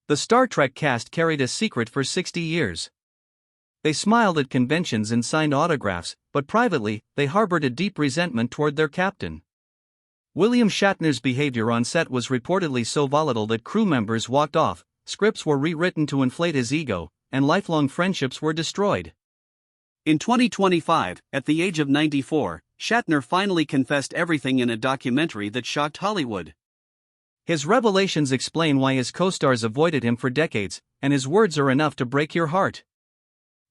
The Star Trek cast carried a secret for 60 years. They smiled at conventions and signed autographs, but privately, they harbored a deep resentment toward their captain. William Shatner's behavior on set was reportedly so volatile that crew members walked off, scripts were rewritten to inflate his ego, and lifelong friendships were destroyed. In 2025, at the age of 94, Shatner finally confessed everything in a documentary that shocked Hollywood. His revelations explain why his co-stars avoided him for decades, and his words are enough to break your heart.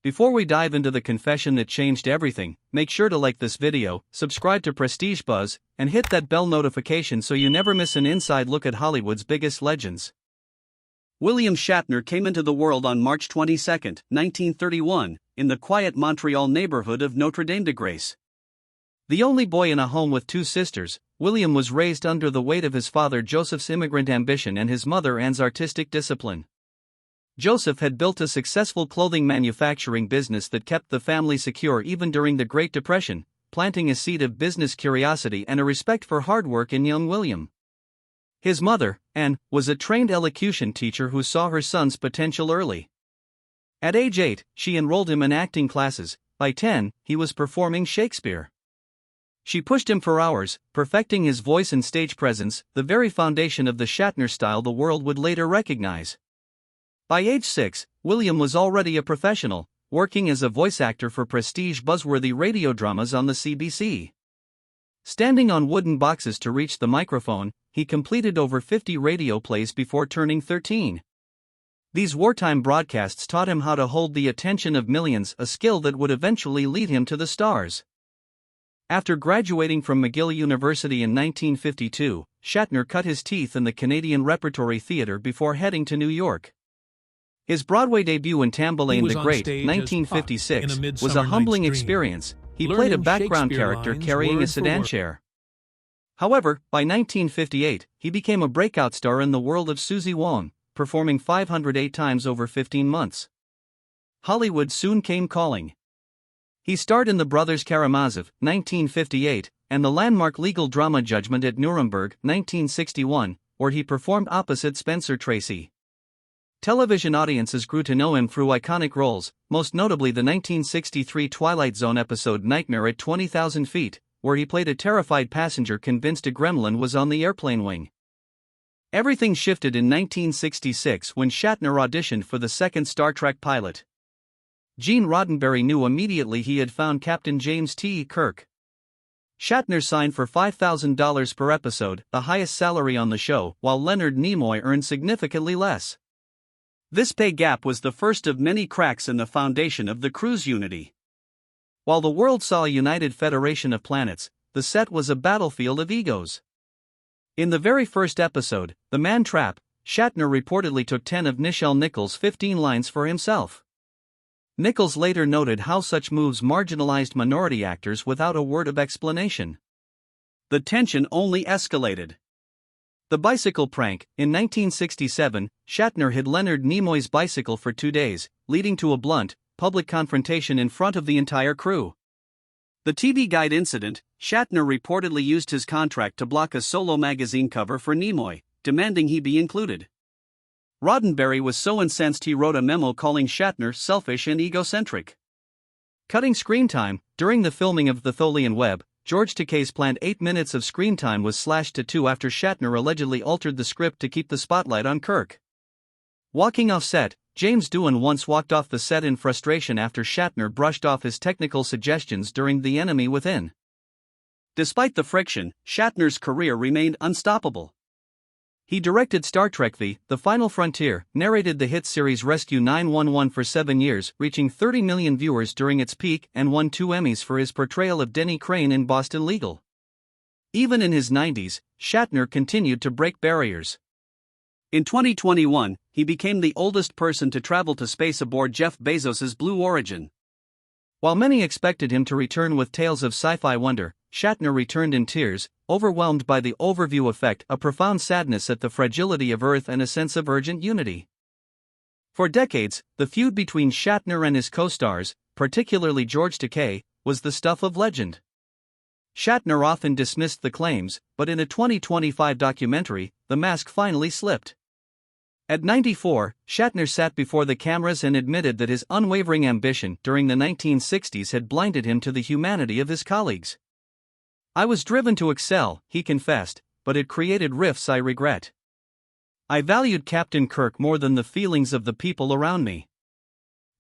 Before we dive into the confession that changed everything, make sure to like this video, subscribe to Prestige Buzz, and hit that bell notification so you never miss an inside look at Hollywood's biggest legends. William Shatner came into the world on March 22, 1931, in the quiet Montreal neighborhood of Notre-Dame-de-Grâce. The only boy in a home with two sisters, William was raised under the weight of his father Joseph's immigrant ambition and his mother Anne's artistic discipline. Joseph had built a successful clothing manufacturing business that kept the family secure even during the Great Depression, planting a seed of business curiosity and a respect for hard work in young William. His mother, Anne, was a trained elocution teacher who saw her son's potential early. At age 8, she enrolled him in acting classes. By 10, he was performing Shakespeare. She pushed him for hours, perfecting his voice and stage presence, the very foundation of the Shatner style the world would later recognize. By age 6, William was already a professional, working as a voice actor for prestige buzzworthy radio dramas on the CBC. Standing on wooden boxes to reach the microphone, he completed over 50 radio plays before turning 13. These wartime broadcasts taught him how to hold the attention of millions, a skill that would eventually lead him to the stars. After graduating from McGill University in 1952, Shatner cut his teeth in the Canadian Repertory Theatre before heading to New York. His Broadway debut in Tamburlaine the Great, 1956, was a humbling experience. He played a background character carrying a sedan chair. However, by 1958, he became a breakout star in the world of Susie Wong, performing 508 times over 15 months. Hollywood soon came calling. He starred in The Brothers Karamazov, 1958, and the landmark legal drama Judgment at Nuremberg, 1961, where he performed opposite Spencer Tracy. Television audiences grew to know him through iconic roles, most notably the 1963 Twilight Zone episode Nightmare at 20,000 Feet, where he played a terrified passenger convinced a gremlin was on the airplane wing. Everything shifted in 1966 when Shatner auditioned for the second Star Trek pilot. Gene Roddenberry knew immediately he had found Captain James T. Kirk. Shatner signed for $5,000 per episode, the highest salary on the show, while Leonard Nimoy earned significantly less. This pay gap was the first of many cracks in the foundation of the crew's unity. While the world saw a united federation of planets, the set was a battlefield of egos. In the very first episode, The Man Trap, Shatner reportedly took 10 of Nichelle Nichols' 15 lines for himself. Nichols later noted how such moves marginalized minority actors without a word of explanation. The tension only escalated. The bicycle prank. In 1967, Shatner hid Leonard Nimoy's bicycle for 2 days, leading to a blunt, public confrontation in front of the entire crew. The TV Guide incident. Shatner reportedly used his contract to block a solo magazine cover for Nimoy, demanding he be included. Roddenberry was so incensed he wrote a memo calling Shatner selfish and egocentric. Cutting screen time. During the filming of The Tholian Web, George Takei's planned 8 minutes of screen time was slashed to 2 after Shatner allegedly altered the script to keep the spotlight on Kirk. Walking off set. James Doohan once walked off the set in frustration after Shatner brushed off his technical suggestions during The Enemy Within. Despite the friction, Shatner's career remained unstoppable. He directed Star Trek V, The Final Frontier, narrated the hit series Rescue 911 for 7 years, reaching 30 million viewers during its peak, and won 2 Emmys for his portrayal of Denny Crane in Boston Legal. Even in his 90s, Shatner continued to break barriers. In 2021, he became the oldest person to travel to space aboard Jeff Bezos's Blue Origin. While many expected him to return with tales of sci-fi wonder, Shatner returned in tears, overwhelmed by the overview effect, a profound sadness at the fragility of Earth and a sense of urgent unity. For decades, the feud between Shatner and his co-stars, particularly George Takei, was the stuff of legend. Shatner often dismissed the claims, but in a 2025 documentary, the mask finally slipped. At 94, Shatner sat before the cameras and admitted that his unwavering ambition during the 1960s had blinded him to the humanity of his colleagues. "I was driven to excel," he confessed, "but it created rifts I regret. I valued Captain Kirk more than the feelings of the people around me."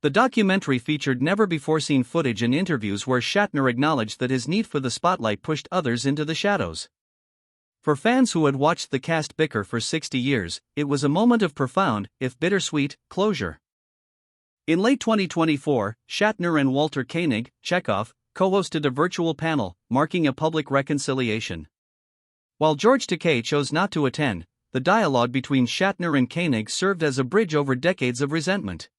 The documentary featured never-before-seen footage and interviews where Shatner acknowledged that his need for the spotlight pushed others into the shadows. For fans who had watched the cast bicker for 60 years, it was a moment of profound, if bittersweet, closure. In late 2024, Shatner and Walter Koenig, Chekhov, co-hosted a virtual panel, marking a public reconciliation. While George Takei chose not to attend, the dialogue between Shatner and Koenig served as a bridge over decades of resentment.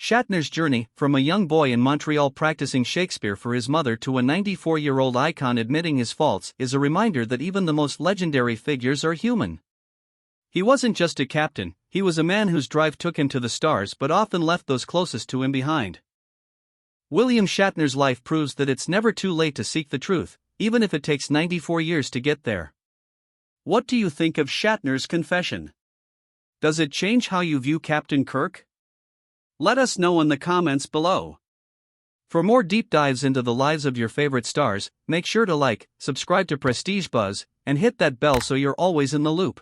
Shatner's journey, from a young boy in Montreal practicing Shakespeare for his mother to a 94-year-old icon admitting his faults, is a reminder that even the most legendary figures are human. He wasn't just a captain, he was a man whose drive took him to the stars but often left those closest to him behind. William Shatner's life proves that it's never too late to seek the truth, even if it takes 94 years to get there. What do you think of Shatner's confession? Does it change how you view Captain Kirk? Let us know in the comments below. For more deep dives into the lives of your favorite stars, make sure to like, subscribe to Prestige Buzz, and hit that bell so you're always in the loop.